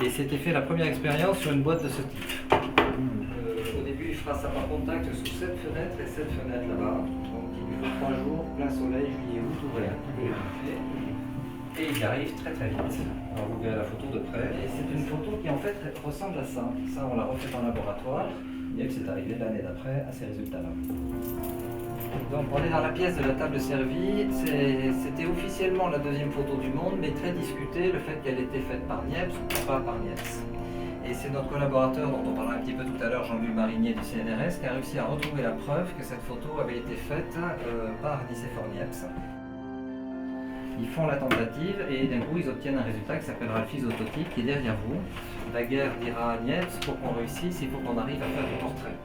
Et c'était fait la première expérience sur une boîte de ce type. Au début, il fera ça par contact sous cette fenêtre et cette fenêtre là-bas. Donc il lui faut 3 jours, plein soleil, juillet, août, ouvert. Et il y arrive très très vite. Alors vous verrez la photo de près. Et c'est une photo qui en fait ressemble à ça. Ça, on l'a refait en laboratoire. Et c'est arrivé l'année d'après à ces résultats-là. Donc on est dans la pièce de la table servie. C'était officiellement la deuxième photo du monde, mais très discuté le fait qu'elle était faite par Niepce ou pas par Niepce. Et c'est notre collaborateur dont on parlera un petit peu tout à l'heure, Jean-Louis Marinier du CNRS, qui a réussi à retrouver la preuve que cette photo avait été faite par Nicéphore Niepce. Ils font la tentative et d'un coup ils obtiennent un résultat qui s'appellera le physototype qui est derrière vous. Daguerre dira à Niepce, pour qu'on réussisse, il faut qu'on arrive à faire le portrait.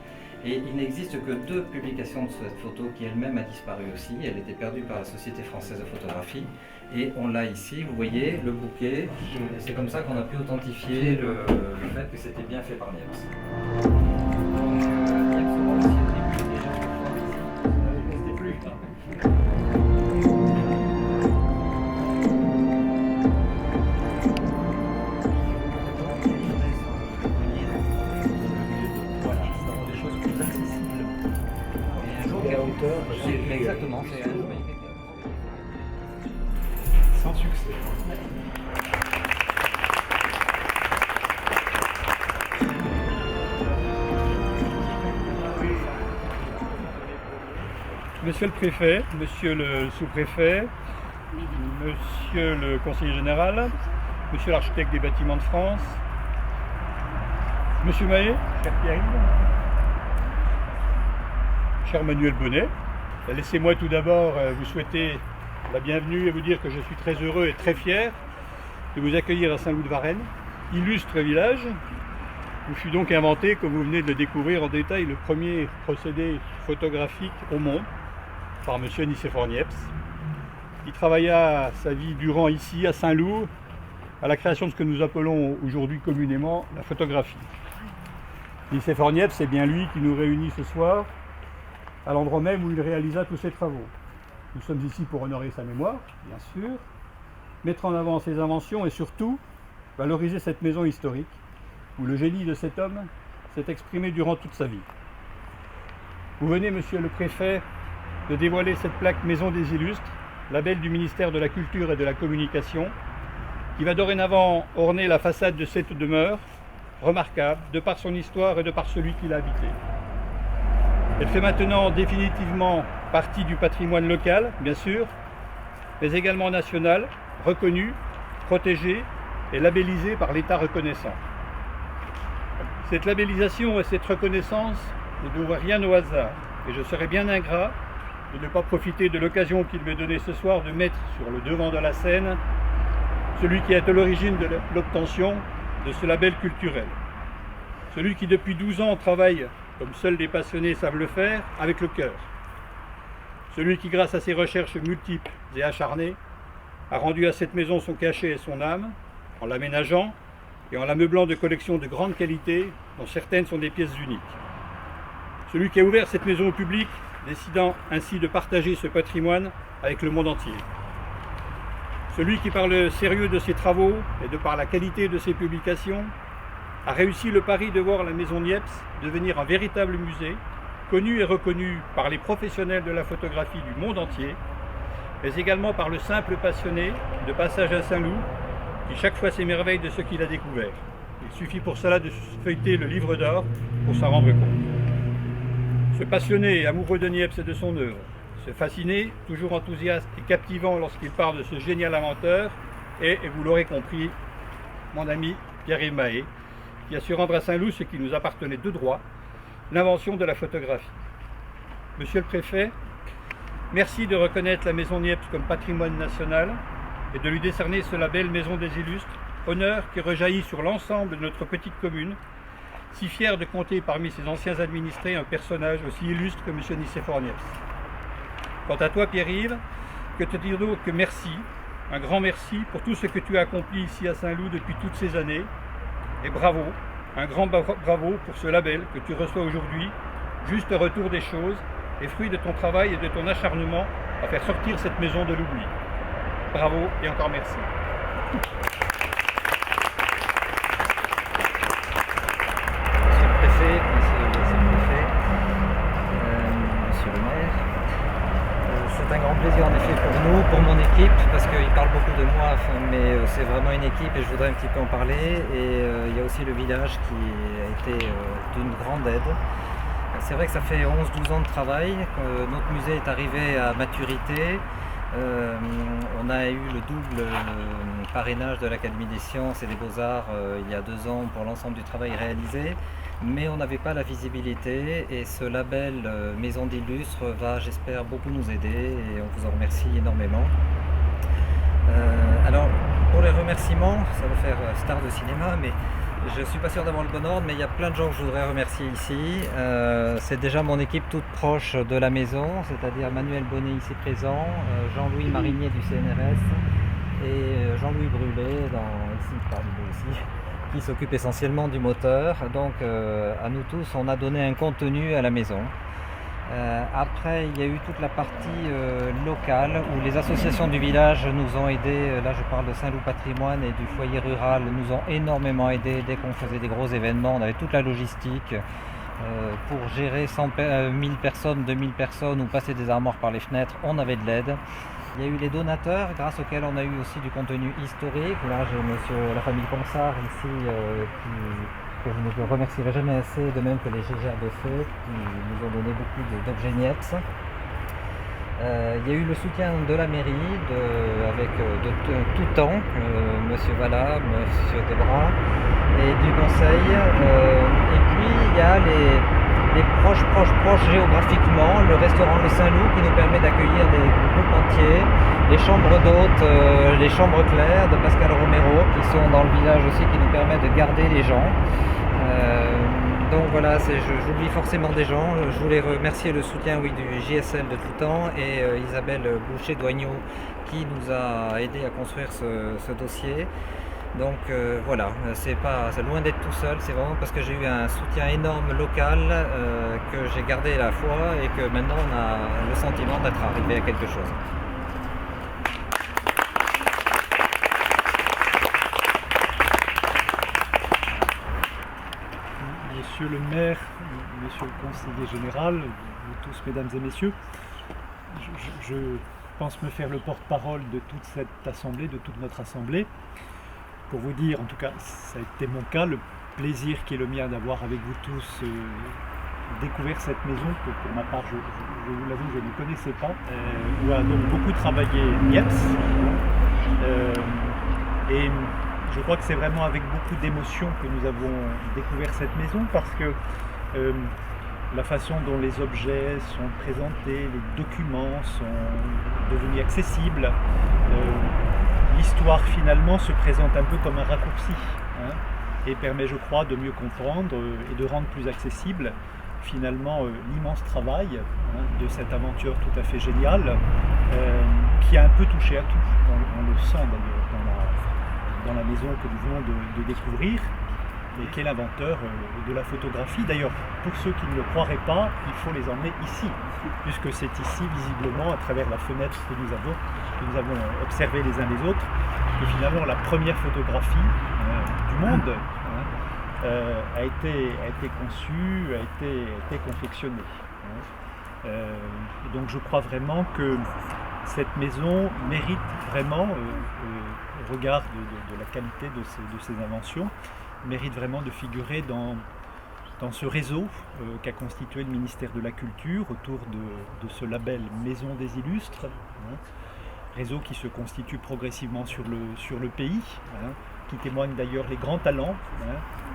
Et il n'existe que 2 publications de cette photo qui elle-même a disparu aussi. Elle était perdue par la Société française de photographie. Et on l'a ici, vous voyez, le bouquet. C'est comme ça qu'on a pu authentifier le fait que c'était bien fait par Niepce. Donc Niepce aura aussi attribué déjà une fois ici. Ça ne restait plus. Exactement, c'est un jour. Sans succès. Monsieur le préfet, monsieur le sous-préfet, monsieur le conseiller général, monsieur l'architecte des bâtiments de France, monsieur Mahé, cher Pierre-Yves, cher Manuel Bonnet, laissez-moi tout d'abord vous souhaiter la bienvenue et vous dire que je suis très heureux et très fier de vous accueillir à Saint-Loup-de-Varennes, illustre village où fut donc inventé, comme vous venez de le découvrir en détail, le premier procédé photographique au monde par M. Nicéphore Niepce, qui travailla sa vie durant ici à Saint-Loup à la création de ce que nous appelons aujourd'hui communément la photographie. Nicéphore Niepce, c'est bien lui qui nous réunit ce soir à l'endroit même où il réalisa tous ses travaux. Nous sommes ici pour honorer sa mémoire, bien sûr, mettre en avant ses inventions et surtout valoriser cette maison historique où le génie de cet homme s'est exprimé durant toute sa vie. Vous venez, monsieur le préfet, de dévoiler cette plaque Maison des Illustres, label du ministère de la Culture et de la Communication, qui va dorénavant orner la façade de cette demeure, remarquable de par son histoire et de par celui qui l'a habité. Elle fait maintenant définitivement partie du patrimoine local, bien sûr, mais également national, reconnu, protégé et labellisé par l'État reconnaissant. Cette labellisation et cette reconnaissance ne doivent rien au hasard, et je serais bien ingrat de ne pas profiter de l'occasion qu'il m'est donnée ce soir de mettre sur le devant de la scène celui qui est à l'origine de l'obtention de ce label culturel. Celui qui depuis 12 ans travaille, comme seuls les passionnés savent le faire, avec le cœur. Celui qui, grâce à ses recherches multiples et acharnées, a rendu à cette maison son cachet et son âme, en l'aménageant et en la meublant de collections de grande qualité, dont certaines sont des pièces uniques. Celui qui a ouvert cette maison au public, décidant ainsi de partager ce patrimoine avec le monde entier. Celui qui, par le sérieux de ses travaux et de par la qualité de ses publications, a réussi le pari de voir la maison Niepce devenir un véritable musée, connu et reconnu par les professionnels de la photographie du monde entier, mais également par le simple passionné de passage à Saint-Loup, qui chaque fois s'émerveille de ce qu'il a découvert. Il suffit pour cela de feuilleter le livre d'or pour s'en rendre compte. Ce passionné, amoureux de Niepce et de son œuvre, ce fasciné, toujours enthousiaste et captivant lorsqu'il parle de ce génial inventeur, et vous l'aurez compris, mon ami Pierre-Yves Mahé, qui a su rendre à Saint-Loup ce qui nous appartenait de droit, l'invention de la photographie. Monsieur le préfet, merci de reconnaître la maison Niepce comme patrimoine national et de lui décerner ce label Maison des Illustres, honneur qui rejaillit sur l'ensemble de notre petite commune, si fier de compter parmi ses anciens administrés un personnage aussi illustre que M. Nicéphore Niepce. Quant à toi, Pierre-Yves, que te dire d'autre que merci, un grand merci pour tout ce que tu as accompli ici à Saint-Loup depuis toutes ces années, et bravo, un grand bravo pour ce label que tu reçois aujourd'hui, juste retour des choses et fruit de ton travail et de ton acharnement à faire sortir cette maison de l'oubli. Bravo et encore merci. préfet, monsieur le sous-préfet, monsieur le maire. C'est un grand plaisir en effet pour nous, pour mon équipe, parce qu'il parle beaucoup de moi, mais c'est vraiment une équipe et je voudrais un petit peu en parler. Et il y a aussi le village qui a été d'une grande aide. C'est vrai que ça fait 11-12 ans de travail, notre musée est arrivé à maturité. On a eu le double parrainage de l'Académie des sciences et des beaux-arts il y a 2 ans pour l'ensemble du travail réalisé, mais on n'avait pas la visibilité et ce label Maison d'Illustres va, j'espère, beaucoup nous aider et on vous en remercie énormément. Alors, pour les remerciements, ça va faire star de cinéma, mais je ne suis pas sûr d'avoir le bon ordre, mais il y a plein de gens que je voudrais remercier ici. C'est déjà mon équipe toute proche de la maison, c'est-à-dire Manuel Bonnet ici présent, Jean-Louis Marinier du CNRS et Jean-Louis Brûlé, ici parmi nous aussi, qui s'occupe essentiellement du moteur. Donc à nous tous, on a donné un contenu à la maison. Après, il y a eu toute la partie locale où les associations du village nous ont aidés. Là, je parle de Saint-Loup Patrimoine et du foyer rural, nous ont énormément aidés dès qu'on faisait des gros événements. On avait toute la logistique pour gérer 1000 personnes, 2000 personnes ou passer des armoires par les fenêtres. On avait de l'aide. Il y a eu les donateurs, grâce auxquels on a eu aussi du contenu historique. Là, j'ai la famille Ponsard ici que je ne remercierai jamais assez, de même que les Gégères de Feu qui nous ont donné beaucoup d'objets niets. Il y a eu le soutien de la mairie, avec tout temps, monsieur Vallat, monsieur Debras, et du conseil. Et puis il y a les proches géographiquement, le restaurant Le Saint-Loup qui nous permet d'accueillir des groupes entiers, les chambres d'hôtes, les chambres claires de Pascal Romero qui sont dans le village aussi, qui nous permettent de garder les gens. Donc voilà, j'oublie forcément des gens. Je voulais remercier le soutien du JSL de tout temps et Isabelle Boucher-Doignot qui nous a aidé à construire ce dossier. Donc voilà, c'est loin d'être tout seul, c'est vraiment parce que j'ai eu un soutien énorme local que j'ai gardé la foi et que maintenant on a le sentiment d'être arrivé à quelque chose. Monsieur le maire, monsieur le conseiller général, vous tous mesdames et messieurs, je pense me faire le porte-parole de toute cette assemblée, de toute notre assemblée, pour vous dire, en tout cas ça a été mon cas, le plaisir qui est le mien d'avoir avec vous tous découvert cette maison que pour ma part je vous l'avoue je ne connaissais pas, où a donc beaucoup travaillé Niepce, et je crois que c'est vraiment avec beaucoup d'émotion que nous avons découvert cette maison parce que la façon dont les objets sont présentés, les documents sont devenus accessibles, l'histoire finalement se présente un peu comme un raccourci et permet, je crois, de mieux comprendre et de rendre plus accessible finalement l'immense travail de cette aventure tout à fait géniale qui a un peu touché à tout. On le sent d'ailleurs dans la maison que nous venons de découvrir, et qui est l'inventeur de la photographie. D'ailleurs, pour ceux qui ne le croiraient pas, il faut les emmener ici, puisque c'est ici, visiblement, à travers la fenêtre que nous avons observé les uns les autres, que finalement la première photographie du monde a été conçue, a été confectionnée. Et donc je crois vraiment que cette maison mérite vraiment, au regard de la qualité de ses inventions, mérite vraiment de figurer dans ce réseau qu'a constitué le ministère de la Culture autour de ce label Maison des Illustres, réseau qui se constitue progressivement sur le pays, qui témoigne d'ailleurs les grands talents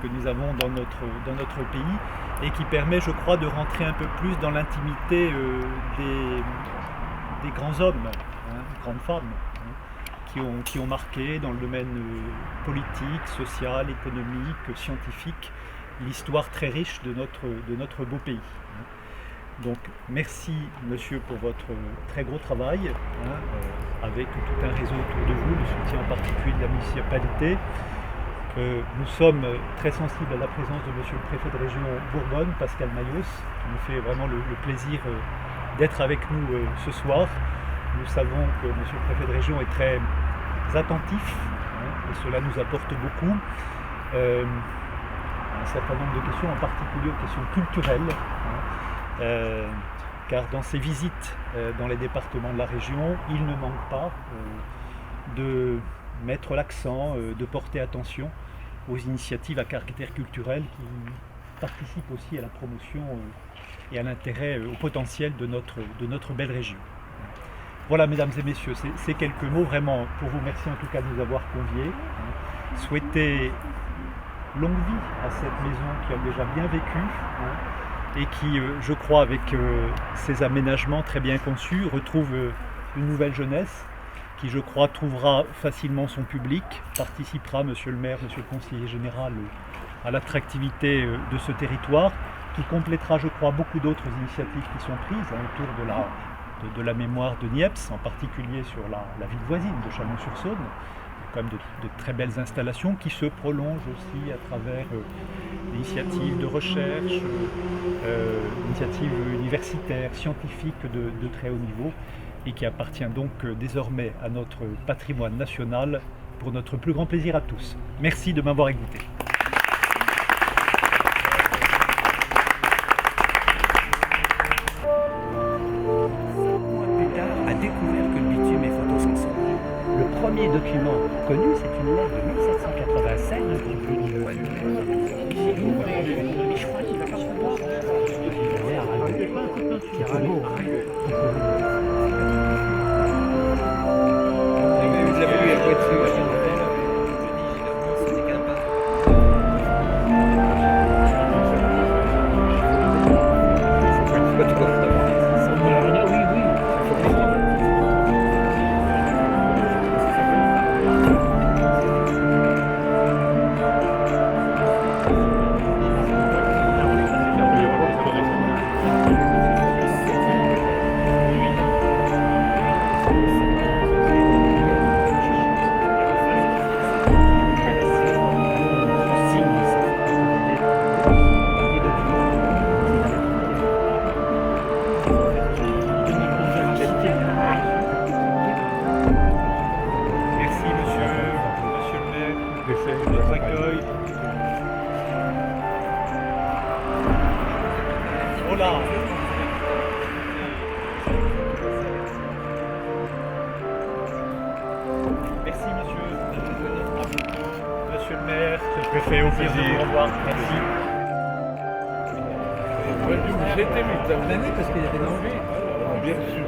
que nous avons dans notre pays et qui permet, je crois, de rentrer un peu plus dans l'intimité des grands hommes, grandes femmes, qui ont marqué dans le domaine politique, social, économique, scientifique, l'histoire très riche de notre beau pays. Donc merci monsieur pour votre très gros travail, avec tout un réseau autour de vous, le soutien en particulier de la municipalité. Nous sommes très sensibles à la présence de monsieur le préfet de région Bourgogne, Pascal Mayos, qui nous fait vraiment le plaisir d'être avec nous ce soir. Nous savons que monsieur le préfet de région est très attentif, et cela nous apporte beaucoup. un certain nombre de questions, en particulier aux questions culturelles, car dans ces visites dans les départements de la région, il ne manque pas de mettre l'accent, de porter attention aux initiatives à caractère culturel qui participent aussi à la promotion et à l'intérêt, au potentiel de notre belle région. Voilà, mesdames et messieurs, ces quelques mots, vraiment, pour vous remercier en tout cas de nous avoir conviés. Souhaiter longue vie à cette maison qui a déjà bien vécu et qui, je crois, avec ses aménagements très bien conçus, retrouve une nouvelle jeunesse qui, je crois, trouvera facilement son public, participera, monsieur le maire, monsieur le conseiller général, à l'attractivité de ce territoire, qui complétera, je crois, beaucoup d'autres initiatives qui sont prises autour de la mémoire de Niepce, en particulier sur la ville voisine de Chalon-sur-Saône, quand même de très belles installations qui se prolongent aussi à travers l'initiatives de recherche, initiatives universitaires, scientifiques de très haut niveau, et qui appartient donc désormais à notre patrimoine national pour notre plus grand plaisir à tous. Merci de m'avoir écouté. A découvert que le bitume est photosensible. Le premier document connu, c'est une lettre de 1787. Mais je crois qu'il va pas savoir. Vous avez vu la voiture? Notre accueil. Voilà. Merci monsieur. Monsieur le maire, monsieur le préfet, au plaisir. Au revoir. Merci. J'étais mis dans l'année parce qu'il y avait danger. Bien sûr,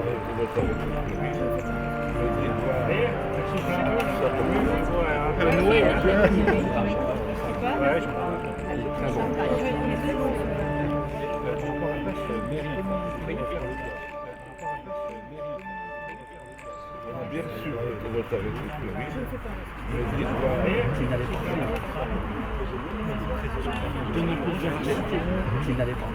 bien sûr, votre arrêt Qui n'allait pas